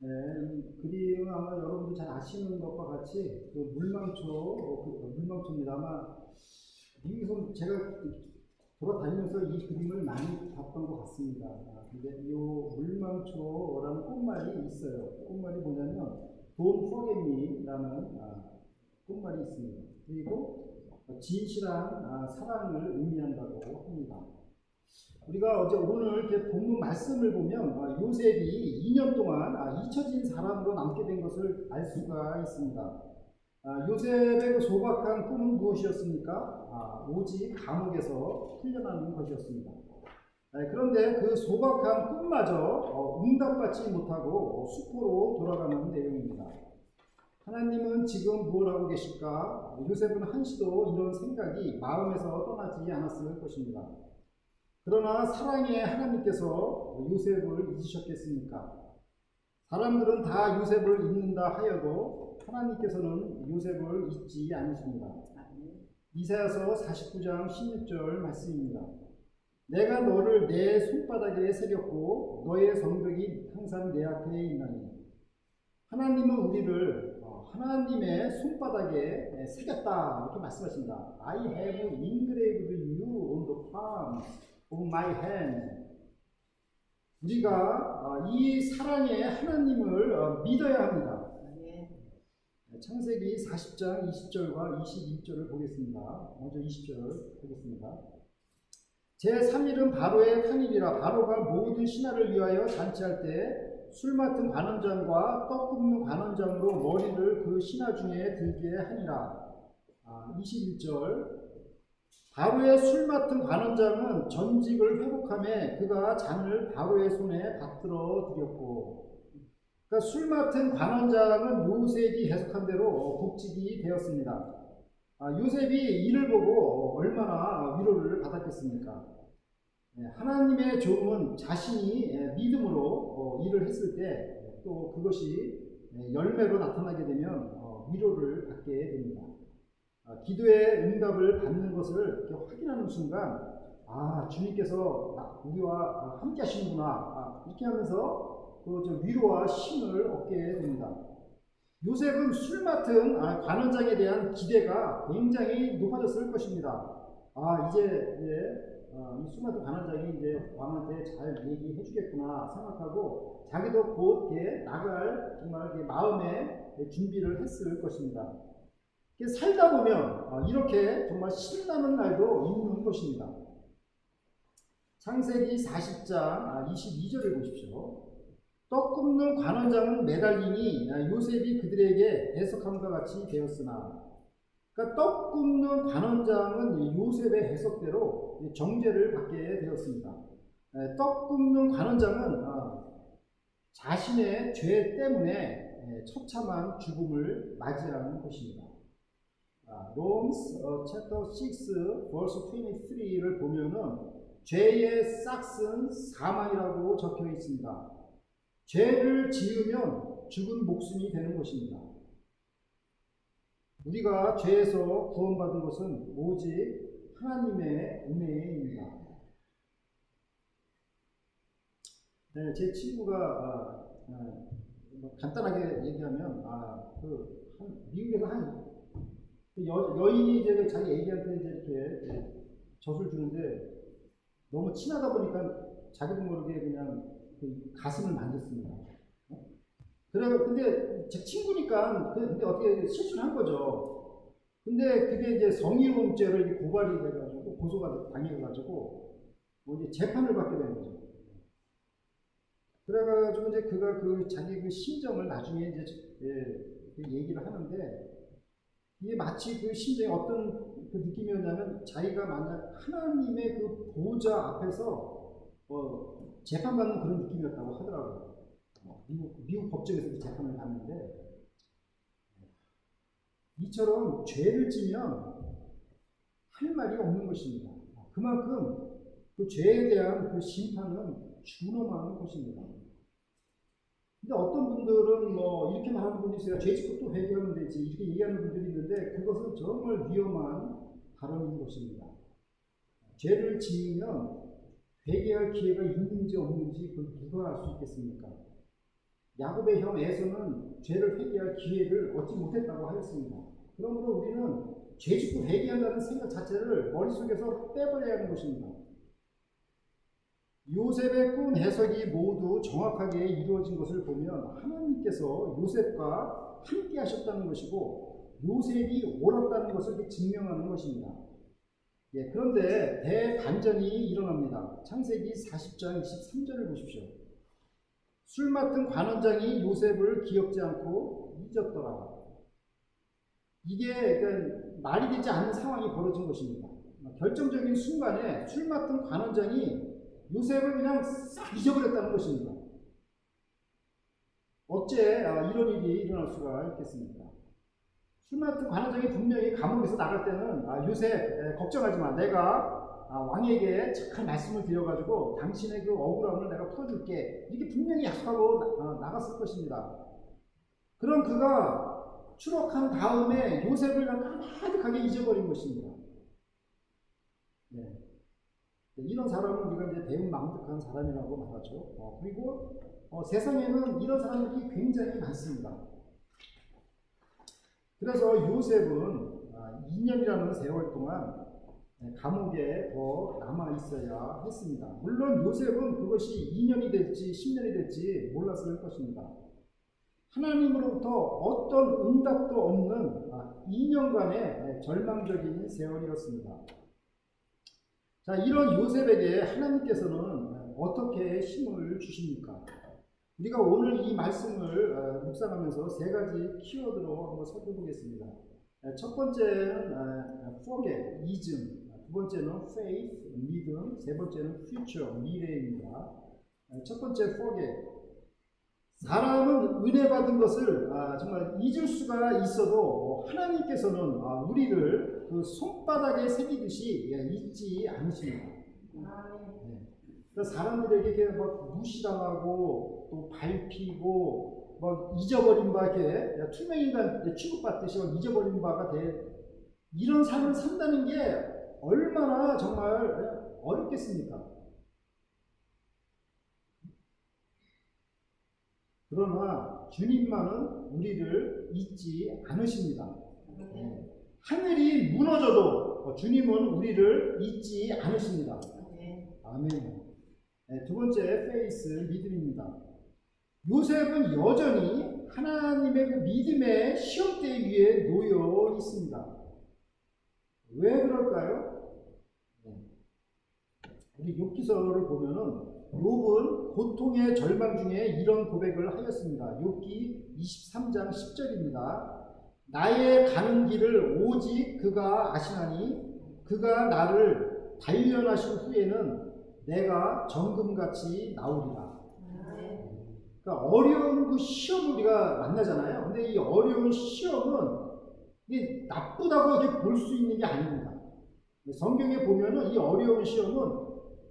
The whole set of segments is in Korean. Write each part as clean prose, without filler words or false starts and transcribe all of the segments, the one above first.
네, 이 그림은 아마 여러분도 잘 아시는 것과 같이 그 물망초, 물망초입니다. 아마 미국에서 제가 돌아다니면서 이 그림을 많이 봤던 것 같습니다. 근데 이 물망초라는 꽃말이 있어요. 꽃말이 뭐냐면 Don't Forget Me라는 꽃말이 있습니다. 그리고 진실한 사랑을 의미한다고 합니다. 우리가 오늘 이렇게 본문 말씀을 보면 요셉이 2년 동안 잊혀진 사람으로 남게 된 것을 알 수가 있습니다. 요셉의 그 소박한 꿈은 무엇이었습니까? 오직 감옥에서 풀려나는 것이었습니다. 그런데 그 소박한 꿈마저 응답받지 못하고 수포로 돌아가는 내용입니다. 하나님은 지금 무엇 하고 계실까? 요셉은 한시도 이런 생각이 마음에서 떠나지 않았을 것입니다. 그러나 사랑의 하나님께서 요셉을 잊으셨겠습니까? 사람들은 다 요셉을 잊는다 하여도 하나님께서는 요셉을 잊지 않으십니다. 이사야서 49장 16절 말씀입니다. 내가 너를 내 손바닥에 새겼고 너의 성벽이 항상 내 앞에 있나니. 하나님은 우리를 하나님의 손바닥에 새겼다 이렇게 말씀하십니다. I have engraved you on the palms of my hand. 우리가 이 사랑의 하나님을 믿어야 합니다. 창세기 40장 20절과 21절을 보겠습니다. 먼저 20절 보겠습니다. 제3일은 바로의 탄일이라. 바로가 모든 신하를 위하여 잔치할 때 술 맡은 관원장과 떡 굽는 관원장으로 머리를 그 신하 중에 들게 하니라. 21절. 바로의 술 맡은 관원장은 전직을 회복하며 그가 잔을 바로의 손에 받들어 드렸고. 그러니까 술 맡은 관원장은 요셉이 해석한 대로 복직이 되었습니다. 요셉이 이를 보고 얼마나 위로를 받았겠습니까? 하나님의 종은 자신이 믿음으로 일을 했을 때 또 그것이 열매로 나타나게 되면 위로를 받게 됩니다. 기도의 응답을 받는 것을 이렇게 확인하는 순간 주님께서 우리와 함께 하시는구나 이렇게 하면서 그 위로와 힘을 얻게 됩니다. 요셉은 술 맡은 관원장에 대한 기대가 굉장히 높아졌을 것입니다. 이제 이 술 맡은 관원장이 이제 왕한테 잘 얘기해 주겠구나 생각하고 자기도 곧 나갈 정말 마음의 준비를 했을 것입니다. 살다 보면 이렇게 정말 신나는 날도 있는 것입니다. 창세기 40장 22절을 보십시오. 떡 굽는 관원장은 매달리니 요셉이 그들에게 해석함과 같이 되었으나. 그러니까 떡 굽는 관원장은 요셉의 해석대로 정죄를 받게 되었습니다. 떡 굽는 관원장은 자신의 죄 때문에 처참한 죽음을 맞이하는 것입니다. Romans chapter 6 verse 23를 보면은 죄의 싹은 사망이라고 적혀 있습니다. 죄를 지으면 죽은 목숨이 되는 것입니다. 우리가 죄에서 구원받은 것은 오직 하나님의 은혜입니다. 제 친구가 간단하게 얘기하면 미국에서 여인이 이제 자기 애기한테 이제 이렇게 젖을 주는데 너무 친하다 보니까 자기도 모르게 그냥 그 가슴을 만졌습니다. 근데 제 친구니까 근데 어떻게 실수를 한 거죠. 근데 그게 이제 성희롱죄로 고발이 돼가지고 고소가 당해가지고 이제 재판을 받게 된 거죠. 그래가지고 이제 그가 자기 그 심정을 나중에 이제 얘기를 하는데 이게 마치 그 심정이 어떤 그 느낌이었냐면 자기가 만약 하나님의 그 보좌 앞에서 재판받는 그런 느낌이었다고 하더라고요. 미국 법정에서 재판을 받는데 이처럼 죄를 지면 할 말이 없는 것입니다. 그만큼 그 죄에 대한 그 심판은 준엄한 것입니다. 근데 어떤 분들은 이렇게 말하는 분이 있어요. 죄 짓고 또 회개하면 되지 이렇게 얘기하는 분들이 있는데 그것은 정말 위험한 발언인 것입니다. 죄를 지으면 회개할 기회가 있는지 없는지 그걸 누가 알 수 있겠습니까? 야곱의 형 에서는 죄를 회개할 기회를 얻지 못했다고 하였습니다. 그러므로 우리는 죄 짓고 회개한다는 생각 자체를 머릿속에서 빼버려야 하는 것입니다. 요셉의 꿈 해석이 모두 정확하게 이루어진 것을 보면 하나님께서 요셉과 함께 하셨다는 것이고 요셉이 옳았다는 것을 증명하는 것입니다. 예, 그런데 대반전이 일어납니다. 창세기 40장 23절을 보십시오. 술 맡은 관원장이 요셉을 기억지 않고 잊었더라. 이게 그러니까 말이 되지 않는 상황이 벌어진 것입니다. 결정적인 순간에 술 맡은 관원장이 요셉을 그냥 싹 잊어버렸다는 것입니다. 어째 이런 일이 일어날 수가 있겠습니까? 술 맡은 관원장이 분명히 감옥에서 나갈 때는 요셉 걱정하지 마. 내가 왕에게 착한 말씀을 드려가지고 당신의 그 억울함을 내가 풀어줄게. 이렇게 분명히 약속하고 나갔을 것입니다. 그럼 그가 추록한 다음에 요셉을 가득하게 잊어버린 것입니다. 네. 이런 사람은 우리가 이제 대운망덕한 사람이라고 말하죠. 그리고 세상에는 이런 사람들이 굉장히 많습니다. 그래서 요셉은 2년이라는 세월 동안 감옥에 더 남아 있어야 했습니다. 물론 요셉은 그것이 2년이 될지 10년이 될지 몰랐을 것입니다. 하나님으로부터 어떤 응답도 없는 2년간의 절망적인 세월이었습니다. 자, 이런 요셉에게 하나님께서는 어떻게 힘을 주십니까? 우리가 오늘 이 말씀을 묵상하면서 세 가지 키워드로 한번 살펴보겠습니다. 첫 번째는 forget, 잊음, 두 번째는 faith, 믿음, 세 번째는 future, 미래입니다. 첫 번째 forget. 사람은 은혜 받은 것을 정말 잊을 수가 있어도 하나님께서는 우리를 그 손바닥에 새기듯이 잊지 않으십니다. 사람들에게 막 무시당하고 또 밟히고 막 잊어버린 바 이렇게 투명인간 취급받듯이 잊어버린 바가 돼 이런 삶을 산다는 게 얼마나 정말 어렵겠습니까? 그러나 주님만은 우리를 잊지 않으십니다. 하늘이 무너져도 주님은 우리를 잊지 않으십니다. 아멘. 두 번째 페이스 믿음입니다. 요셉은 여전히 하나님의 그 믿음의 시험대 위에 놓여 있습니다. 왜 그럴까요? 우리 욥기서를 보면은 욥은 고통의 절망 중에 이런 고백을 하였습니다. 욥기 23장 10절입니다. 나의 가는 길을 오직 그가 아시나니 그가 나를 단련하신 후에는 내가 정금같이 나오리라. 그러니까 어려운 그 시험을 우리가 만나잖아요. 근데 이 어려운 시험은 이게 나쁘다고 이렇게 볼 수 있는 게 아닙니다. 성경에 보면은 이 어려운 시험은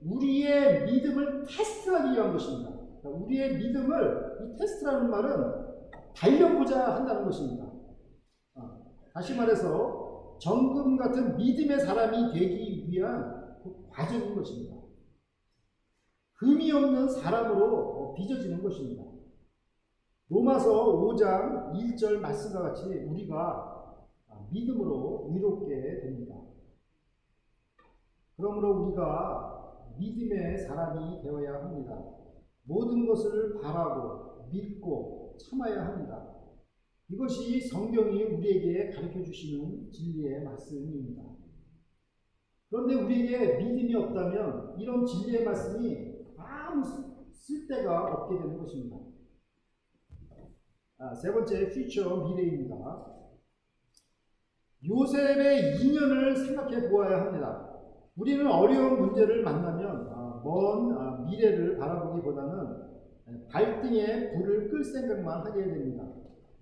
우리의 믿음을 테스트하기 위한 것입니다. 그러니까 우리의 믿음을 이 테스트라는 말은 달려보자 한다는 것입니다. 다시 말해서 정금 같은 믿음의 사람이 되기 위한 그 과정인 것입니다. 흠이 없는 사람으로 빚어지는 것입니다. 로마서 5장 1절 말씀과 같이 우리가 믿음으로 의롭게 됩니다. 그러므로 우리가 믿음의 사람이 되어야 합니다. 모든 것을 바라고 믿고 참아야 합니다. 이것이 성경이 우리에게 가르쳐 주시는 진리의 말씀입니다. 그런데 우리에게 믿음이 없다면 이런 진리의 말씀이 아무 쓸데가 없게 되는 것입니다. 세 번째 퓨처 미래입니다. 요셉의 인연을 생각해 보아야 합니다. 우리는 어려운 문제를 만나면 먼 미래를 바라보기보다는 발등에 불을 끌 생각만 하게 됩니다.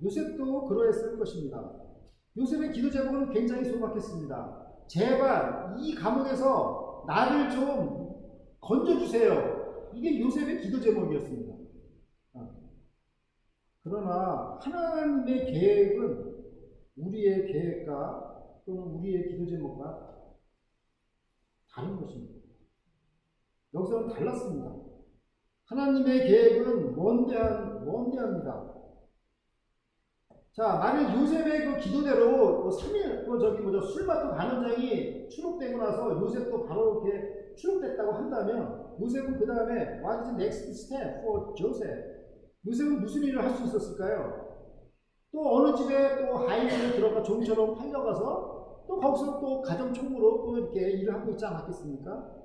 요셉도 그러했을 것입니다. 요셉의 기도 제목은 굉장히 소박했습니다. 제발 이 감옥에서 나를 좀 건져주세요. 이게 요셉의 기도 제목이었습니다. 그러나 하나님의 계획은 우리의 계획과 또는 우리의 기도 제목과 다른 것입니다. 여기서는 달랐습니다. 하나님의 계획은 먼데한 원대합니다. 자, 만약 요셉의 그 기도대로 3일 술마트 간원장이 추록되고 나서 요셉도 바로 이렇게 추록됐다고 한다면 요셉은 그 다음에 What is the next step for Joseph? 요셉은 무슨 일을 할 수 있었을까요? 또 어느 집에 또 하인으로 들어가 종처럼 팔려가서 또 거기서 또 가정총무로 또 이렇게 일을 하고 있지 않았겠습니까?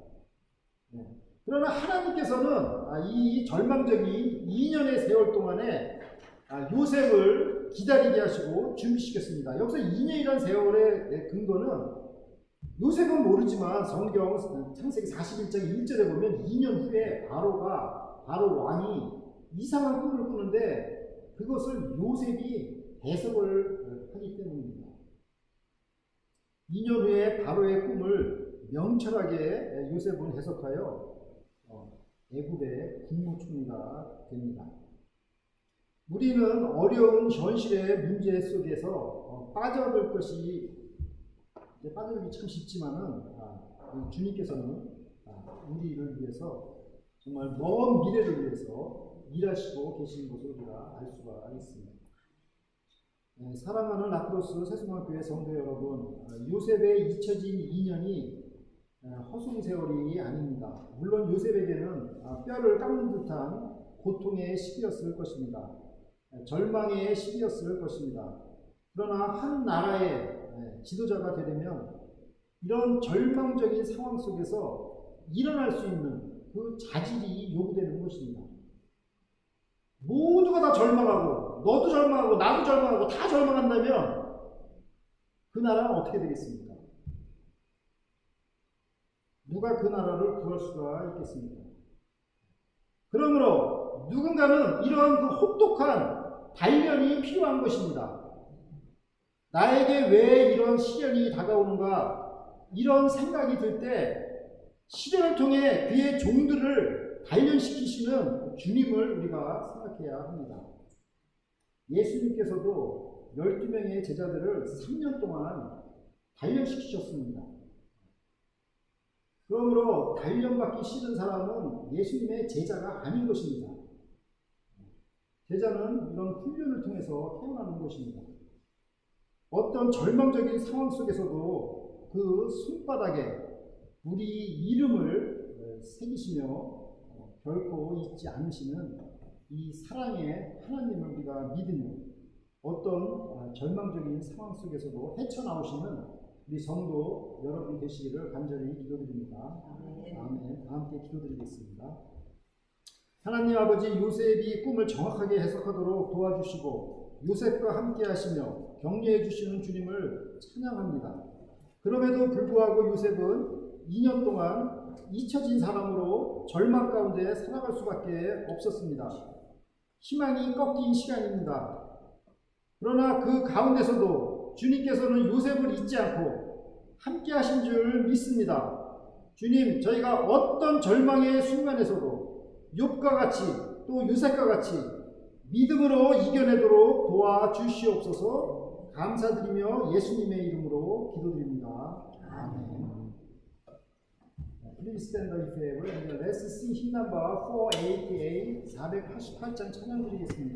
네. 그러나 하나님께서는 이 절망적인 2년의 세월 동안에 요셉을 기다리게 하시고 준비시켰습니다. 여기서 2년이라는 세월의 근거는 요셉은 모르지만 성경 창세기 41장 1절에 보면 2년 후에 바로 왕이 이상한 꿈을 꾸는데 그것을 요셉이 해석을 하기 때문입니다. 2년 후에 바로의 꿈을 명철하게 요셉은 해석하여 애굽의 국무총리가 됩니다. 우리는 어려운 현실의 문제 속에서 빠져들 것이 빠져들기 참 쉽지만은 주님께서는 우리를 위해서 정말 먼 미래를 위해서 일하시고 계시는 것을 우리가 알 수가 있습니다. 사랑하는 라크로스 새수망교회 성도 여러분, 요셉의 잊혀진 2년이 허송세월이 아닙니다. 물론 요셉에게는 뼈를 깎는 듯한 고통의 시기였을 것입니다. 절망의 시기였을 것입니다. 그러나 한 나라의 지도자가 되려면 이런 절망적인 상황 속에서 일어날 수 있는 그 자질이 요구되는 것입니다. 모두가 다 절망하고 너도 절망하고 나도 절망하고 다 절망한다면 그 나라는 어떻게 되겠습니까? 누가 그 나라를 구할 수가 있겠습니까? 그러므로 누군가는 이러한 그 혹독한 단련이 필요한 것입니다. 나에게 왜 이런 시련이 다가오는가 이런 생각이 들 때 시련을 통해 그의 종들을 단련시키시는 주님을 우리가 생각해야 합니다. 예수님께서도 12명의 제자들을 3년 동안 단련시키셨습니다. 그러므로 단련받기 싫은 사람은 예수님의 제자가 아닌 것입니다. 제자는 이런 훈련을 통해서 태어나는 것입니다. 어떤 절망적인 상황 속에서도 그 손바닥에 우리 이름을 새기시며 결코 잊지 않으시는 이 사랑의 하나님을 우리가 믿으며 어떤 절망적인 상황 속에서도 헤쳐나오시는 우리 성도 여러분이 되시기를 간절히 기도드립니다. 아멘. 다 함께 기도드리겠습니다. 하나님 아버지, 요셉이 꿈을 정확하게 해석하도록 도와주시고 요셉과 함께 하시며 격려해 주시는 주님을 찬양합니다. 그럼에도 불구하고 요셉은 2년 동안 잊혀진 사람으로 절망 가운데 살아갈 수밖에 없었습니다. 희망이 꺾인 시간입니다. 그러나 그 가운데서도 주님께서는 요셉을 잊지 않고 함께 하신 줄 믿습니다. 주님, 저희가 어떤 절망의 순간에서도 욥과 같이 또 요셉과 같이 믿음으로 이겨내도록 도와주시옵소서. 감사드리며 예수님의 이름으로 기도드립니다. 아멘. Please stand in favor and let's sing hymn number 488, 488장 찬양 드리겠습니다.